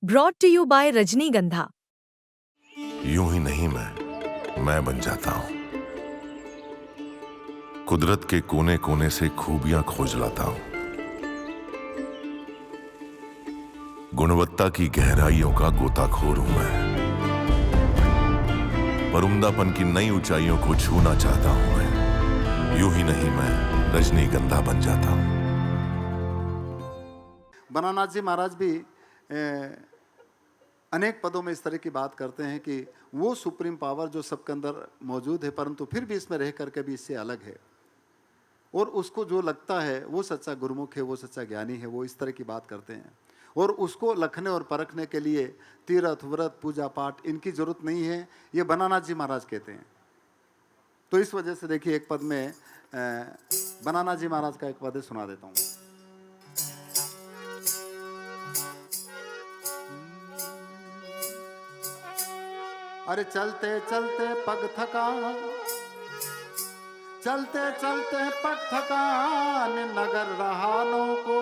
Brought to you bye रजनीगंधा। यूं ही नहीं मैं बन जाता हूं। कुदरत के कोने कोने से खूबियां खोज लाता हूं। गुणवत्ता की गहराइयों का गोताखोर हूं मैं। पर उम्दापन की नई ऊंचाइयों को छूना चाहता हूं मैं। यूं ही नहीं मैं रजनीगंधा बन जाता हूं। बनानाथ जी महाराज भी अनेक पदों में इस तरह की बात करते हैं कि वो सुप्रीम पावर जो सबके अंदर मौजूद है, परंतु फिर भी इसमें रह करके भी इससे अलग है, और उसको जो लगता है वो सच्चा गुरुमुख है, वो सच्चा ज्ञानी है। वो इस तरह की बात करते हैं, और उसको लखने और परखने के लिए तीर्थ व्रत पूजा पाठ इनकी जरूरत नहीं है, ये बनानाथ जी महाराज कहते हैं। तो इस वजह से देखिए, एक पद में बनानाथ जी महाराज का एक पद सुना देता हूँ। अरे चलते चलते पग थकान, चलते चलते पग थकान, नगर रहानों को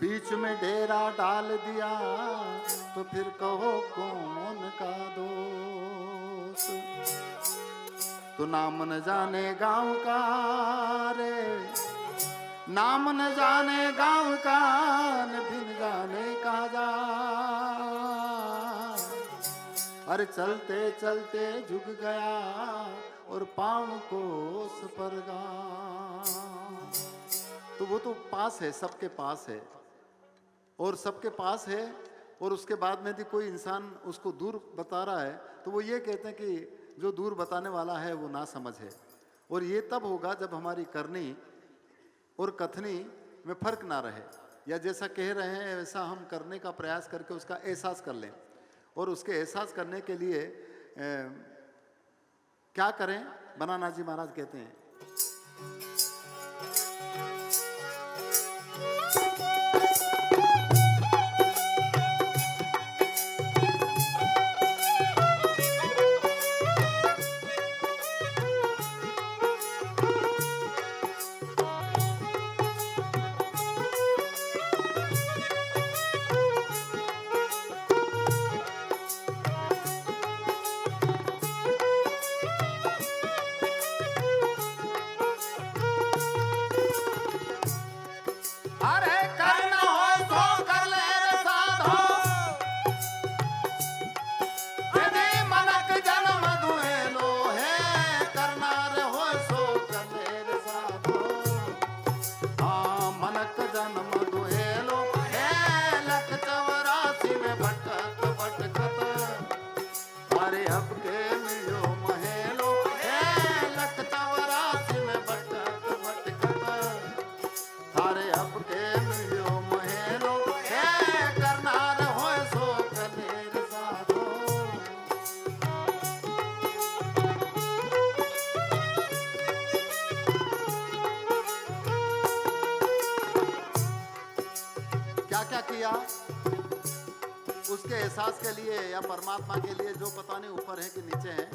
बीच में डेरा डाल दिया, तो फिर कहो कौन का दोष। तो नाम न जाने गांव का रे, नाम न जाने गांव का, न बिन जाने कहा जा। अरे चलते चलते झुक गया, और पांव को सपरगा। तो वो तो पास है, सबके पास है, और सबके पास है, और उसके बाद में भी कोई इंसान उसको दूर बता रहा है, तो वो ये कहते हैं कि जो दूर बताने वाला है वो ना समझ है। और ये तब होगा जब हमारी करनी और कथनी में फर्क ना रहे, या जैसा कह रहे हैं वैसा हम करने का प्रयास करके उसका एहसास कर लें। और उसके एहसास करने के लिए क्या करें, बनानाथ जी महाराज कहते हैं, क्या क्या किया उसके एहसास के लिए, या परमात्मा के लिए जो पता नहीं ऊपर है कि नीचे है।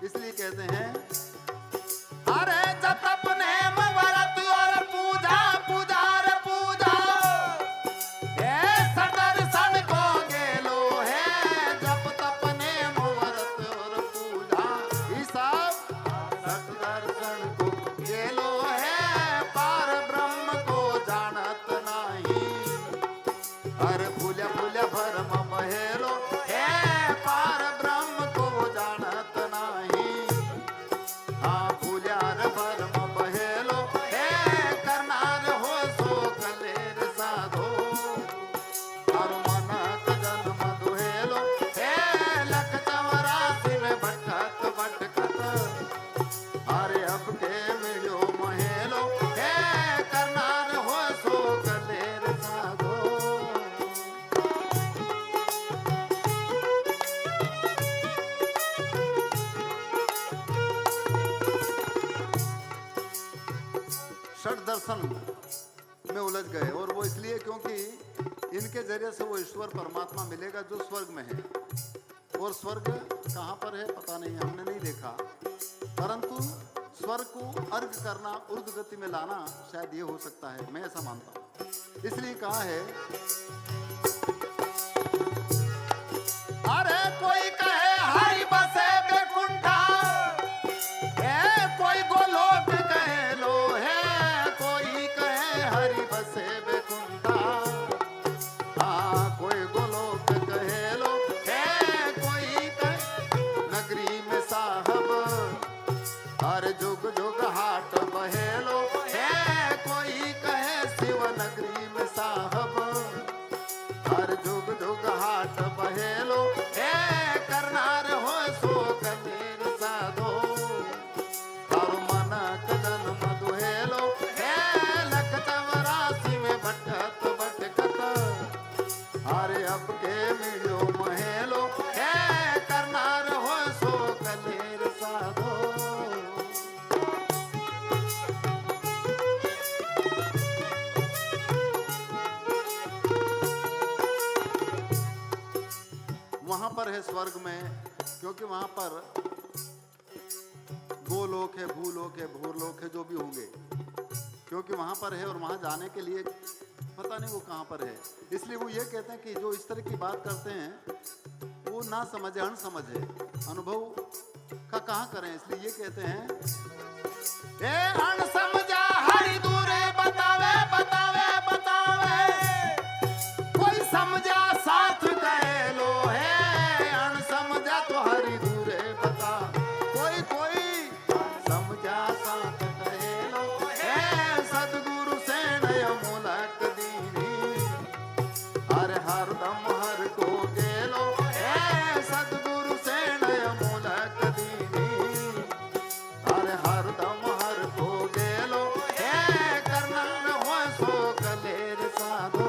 इसलिए कहते हैं, अरे जब अपने व्रत और पूजा पूजा रे पूजा, सदर्शन को गेलो है, जब तपने व्रत और पूजा, ये सब सदर्शन को गेलो है, पार ब्रह्म को जानत नहीं। अरे फूल्या फूल्या भरम महेलो है, पार ब्रह्म को जानत नहीं। हाँ फूल्या रे भरम महेलो है, करनार हो सो कलेर साधो। और मनक जन्म दुहेलो है, लख 84 में भटकत भटकत। अरे अब के मिलो महेलो है, करनार हो सो कलेर साधो। षट दर्शन में उलझ गए, और वो इसलिए क्योंकि इनके जरिए से वो ईश्वर परमात्मा मिलेगा जो स्वर्ग में है। और स्वर्ग कहाँ पर है पता नहीं, हमने नहीं देखा, परंतु स्वर को अर्घ करना, ऊर्ध्व गति में लाना, शायद ये हो सकता है, मैं ऐसा मानता हूं। इसलिए कहा है, अरे कोई कहे हरि बसे बैकुंठा, कोई गोलोक कहे लो है, कोई कहे हरि बसे बैकुंठा, हाँ कोई गोलोक कहे लो है, कोई कहे नगरी में साहब, हर जुग जुग हाट बहेलो है, कोई कहे शिव नगरी में साहब, हर जुग जुग हाट बहेलो है, करनार हो सो कबीर साधो, तारो मन कदन मधुहेलो है, लख चौरासी में भटकत भटकत, अरे अब के मिलो महेलो है, करनार हो सो कबीर साधो। वहां पर है स्वर्ग में, क्योंकि वहां पर गोलोक है, भूलोक है, भूरलोक है, जो भी होंगे, क्योंकि वहां पर है और वहां जाने के लिए पता नहीं वो कहां पर है। इसलिए वो ये कहते हैं कि जो इस तरह की बात करते हैं वो ना समझे, अनसमझ है, अनुभव का कहां करें। इसलिए ये कहते हैं, ए अनसमझा हरि दूरे बतावे बतावे बतावे, कोई समझा साथ कहे लो है, अनसमझा तो हरि दूरे बता, कोई कोई समझा साथ कहे लो है, सदगुरु से नय मुलक दीनी, हर हरदम हर को गेलो है, सदगुरु से नय मुलक दीनी, हर हरदम हर को गेलो है, करना न हो सो कलेर साधो।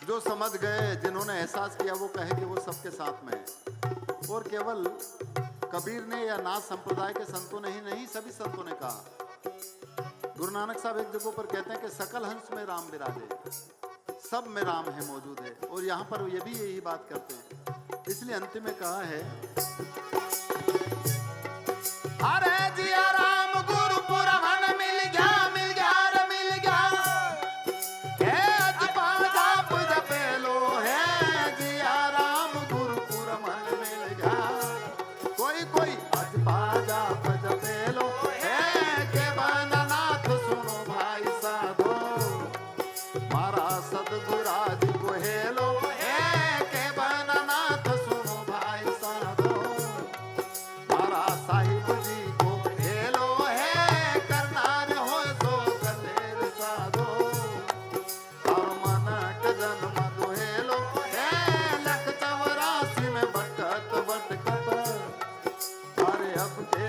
जो समझ गए, जिन्होंने एहसास किया, वो कहे कि वो सबके साथ में है। और केवल कबीर ने या नाथ संप्रदाय के संतों ने ही नहीं, सभी संतों ने कहा। गुरु नानक साहब एक जगह पर कहते हैं कि सकल हंस में राम विराजे, सब में राम है, मौजूद है। और यहाँ पर ये भी यही बात करते हैं। इसलिए अंतिम में कहा है, अरे जिया राम गुरुपुर मन मिल गया मिल गया रे मिल गया, है जपा जाप जपे लो है, जिया राम गुरुपुर मन मिल गया, कोई कोई अजपा जाप जपे लो है, के बननाथ सुनो भाई साधो, मारा सदगुराज को हेलो है, के बननाथ सुनो भाई साधो, मारा साहिब जी को हेलो है, करनार हो सो कलेर साधो, और मन के जन्म दो हेलो है, लख चौरासी में भटकत भटकत, अरे अब के